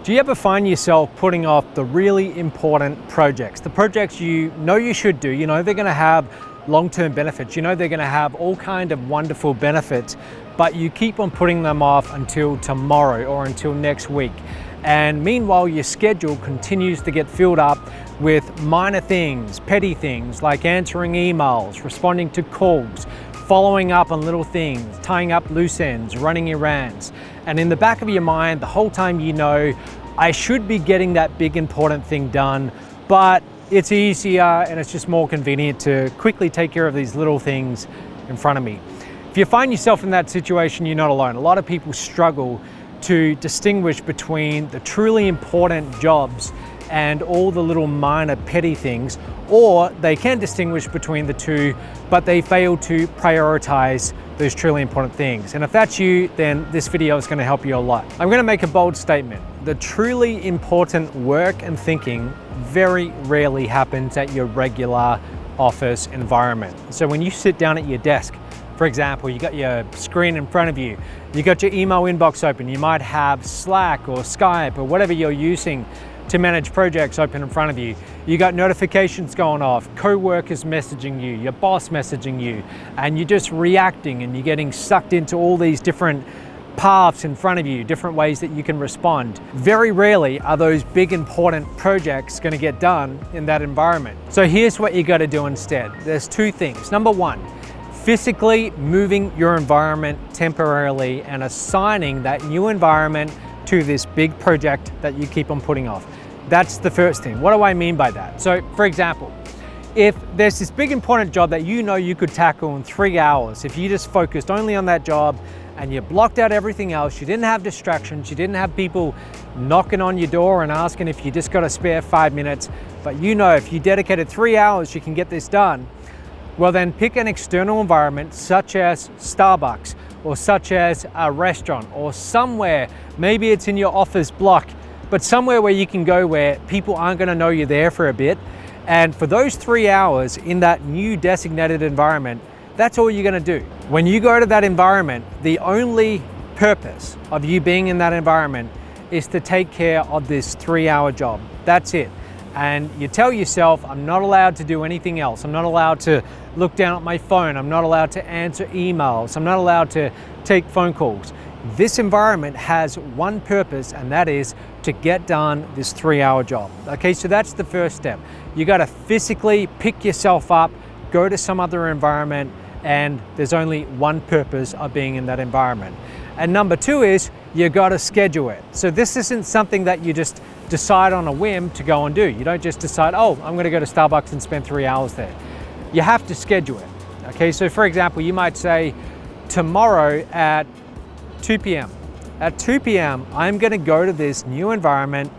Do you ever find yourself putting off the really important projects? The projects you know you should do, you know they're going to have long-term benefits, you know they're going to have all kind of wonderful benefits, but you keep on putting them off until tomorrow or until next week. And meanwhile, your schedule continues to get filled up with minor things, petty things like answering emails, responding to calls, following up on little things, tying up loose ends, running errands. And in the back of your mind, the whole time you know, I should be getting that big important thing done, but it's easier and it's just more convenient to quickly take care of these little things in front of me. If you find yourself in that situation, you're not alone. A lot of people struggle to distinguish between the truly important jobs and all the little minor petty things, or they can distinguish between the two, but they fail to prioritize those truly important things. And if that's you, then this video is going to help you a lot. I'm going to make a bold statement. The truly important work and thinking very rarely happens at your regular office environment. So when you sit down at your desk, for example, you got your screen in front of you, you got your email inbox open, you might have Slack or Skype or whatever you're using to manage projects open in front of you. You got notifications going off, co-workers messaging you, your boss messaging you, and you're just reacting and you're getting sucked into all these different paths in front of you, different ways that you can respond. Very rarely are those big important projects going to get done in that environment. So here's what you got to do instead. There's two things. Number one, physically moving your environment temporarily and assigning that new environment to this big project that you keep on putting off. That's the first thing. What do I mean by that? So for example, if there's this big important job that you know you could tackle in 3 hours, if you just focused only on that job and you blocked out everything else, you didn't have distractions, you didn't have people knocking on your door and asking if you just got a spare 5 minutes, but you know if you dedicated 3 hours you can get this done, well then pick an external environment such as Starbucks or such as a restaurant or somewhere, maybe it's in your office block, but somewhere where you can go where people aren't going to know you're there for a bit. And for those 3 hours in that new designated environment, that's all you're going to do. When you go to that environment, the only purpose of you being in that environment is to take care of this 3-hour job. That's it. And you tell yourself, I'm not allowed to do anything else. I'm not allowed to look down at my phone. I'm not allowed to answer emails. I'm not allowed to take phone calls. This environment has one purpose, and that is to get done this 3-hour job. Okay, so that's the first step. You got to physically pick yourself up, go to some other environment, and there's only one purpose of being in that environment. And number two is you got to schedule it. So this isn't something that you just decide on a whim to go and do. You don't just decide, oh, I'm going to go to Starbucks and spend 3 hours there. You have to schedule it. Okay, so for example, you might say tomorrow at 2 p.m. At 2 p.m., I'm going to go to this new environment,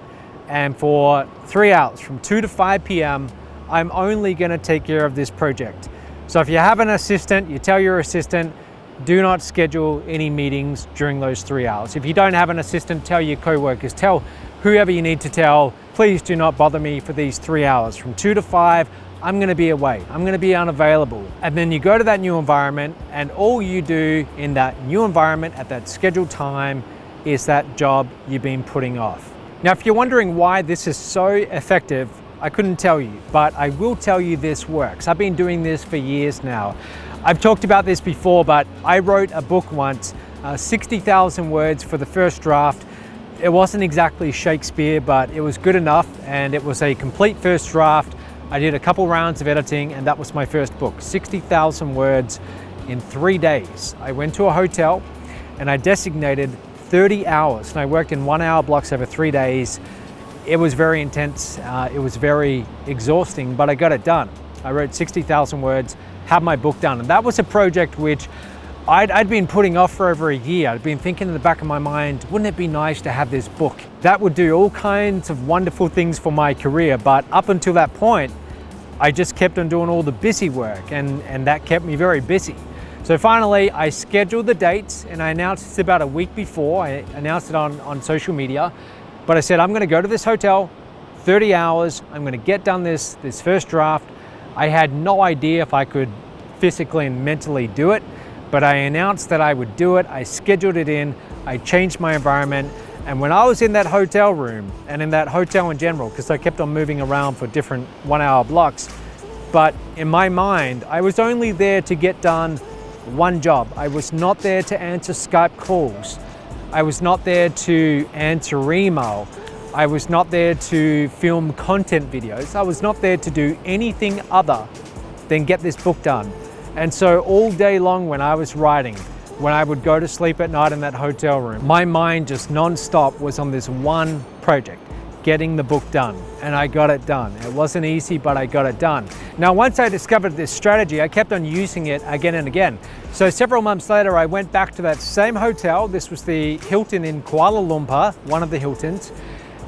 and for 3 hours, from 2 to 5 p.m., I'm only going to take care of this project. So if you have an assistant, you tell your assistant, do not schedule any meetings during those 3 hours. If you don't have an assistant, tell your co-workers, tell whoever you need to tell, please do not bother me for these 3 hours. From 2 to 5, I'm going to be away. I'm going to be unavailable. And then you go to that new environment, and all you do in that new environment at that scheduled time is that job you've been putting off. Now, if you're wondering why this is so effective, I couldn't tell you, but I will tell you this works. I've been doing this for years now. I've talked about this before, but I wrote a book once, 60,000 words for the first draft. It wasn't exactly Shakespeare, but it was good enough, and it was a complete first draft. I did a couple rounds of editing, and that was my first book, 60,000 words in 3 days. I went to a hotel and I designated 30 hours, and I worked in 1 hour blocks over 3 days. It was very intense, it was very exhausting, but I got it done. I wrote 60,000 words, had my book done, and that was a project which I'd been putting off for over a year. I'd been thinking in the back of my mind, wouldn't it be nice to have this book? That would do all kinds of wonderful things for my career, but up until that point, I just kept on doing all the busy work, and that kept me very busy. So finally, I scheduled the dates, and I announced it about a week before. I announced it on social media, but I said, I'm gonna go to this hotel, 30 hours, I'm gonna get done this first draft. I had no idea if I could physically and mentally do it, but I announced that I would do it. I scheduled it in, I changed my environment, And when I was in that hotel room and in that hotel in general, because I kept on moving around for different 1 hour blocks, but in my mind, I was only there to get done one job. I was not there to answer Skype calls. I was not there to answer email. I was not there to film content videos. I was not there to do anything other than get this book done. And so all day long when I was writing, when I would go to sleep at night in that hotel room, my mind just non-stop was on this one project, getting the book done. And I got it done. It wasn't easy, but I got it done. Now, once I discovered this strategy, I kept on using it again and again. So several months later, I went back to that same hotel. This was the Hilton in Kuala Lumpur, one of the Hiltons.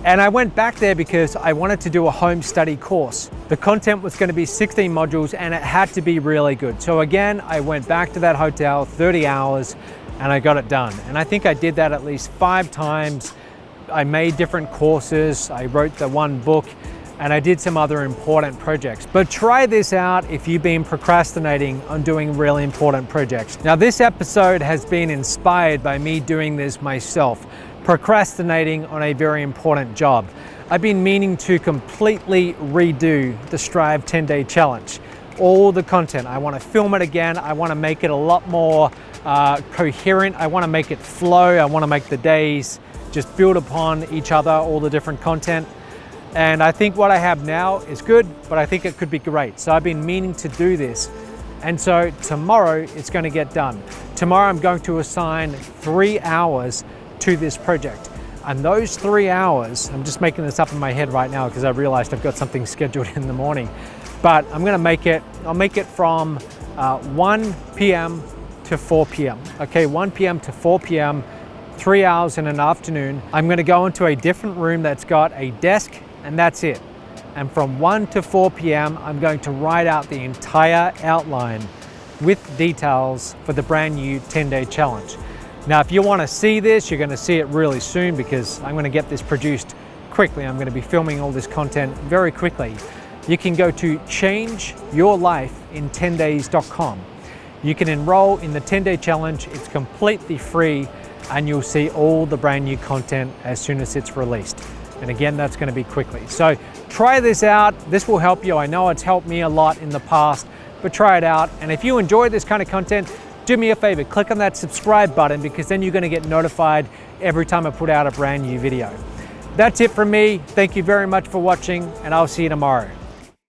And I went back there because I wanted to do a home study course. The content was going to be 16 modules and it had to be really good. So again, I went back to that hotel, 30 hours, and I got it done. And I think I did that at least 5 times. I made different courses, I wrote the one book, and I did some other important projects. But try this out if you've been procrastinating on doing really important projects. Now, this episode has been inspired by me doing this myself, procrastinating on a very important job. I've been meaning to completely redo the Strive 10-day challenge. All the content, I want to film it again. I want to make it a lot more coherent. I want to make it flow. I want to make the days just build upon each other, all the different content. And I think what I have now is good, but I think it could be great. So I've been meaning to do this. And so tomorrow it's going to get done. Tomorrow I'm going to assign 3 hours to this project. And those 3 hours, I'm just making this up in my head right now because I realized I've got something scheduled in the morning. But I'm going to make it, I'll make it from 1 p.m. to 4 p.m. Okay, 1 p.m. to 4 p.m., 3 hours in an afternoon. I'm going to go into a different room that's got a desk and that's it. And from 1 to 4 p.m., I'm going to write out the entire outline with details for the brand new 10-day challenge. Now, if you want to see this, you're going to see it really soon because I'm going to get this produced quickly. I'm going to be filming all this content very quickly. You can go to changeyourlifein10days.com. You can enroll in the 10-day challenge. It's completely free and you'll see all the brand new content as soon as it's released. And again, that's going to be quickly. So try this out. This will help you. I know it's helped me a lot in the past, but try it out. And if you enjoy this kind of content, do me a favor, click on that subscribe button because then you're going to get notified every time I put out a brand new video. That's it from me. Thank you very much for watching and I'll see you tomorrow.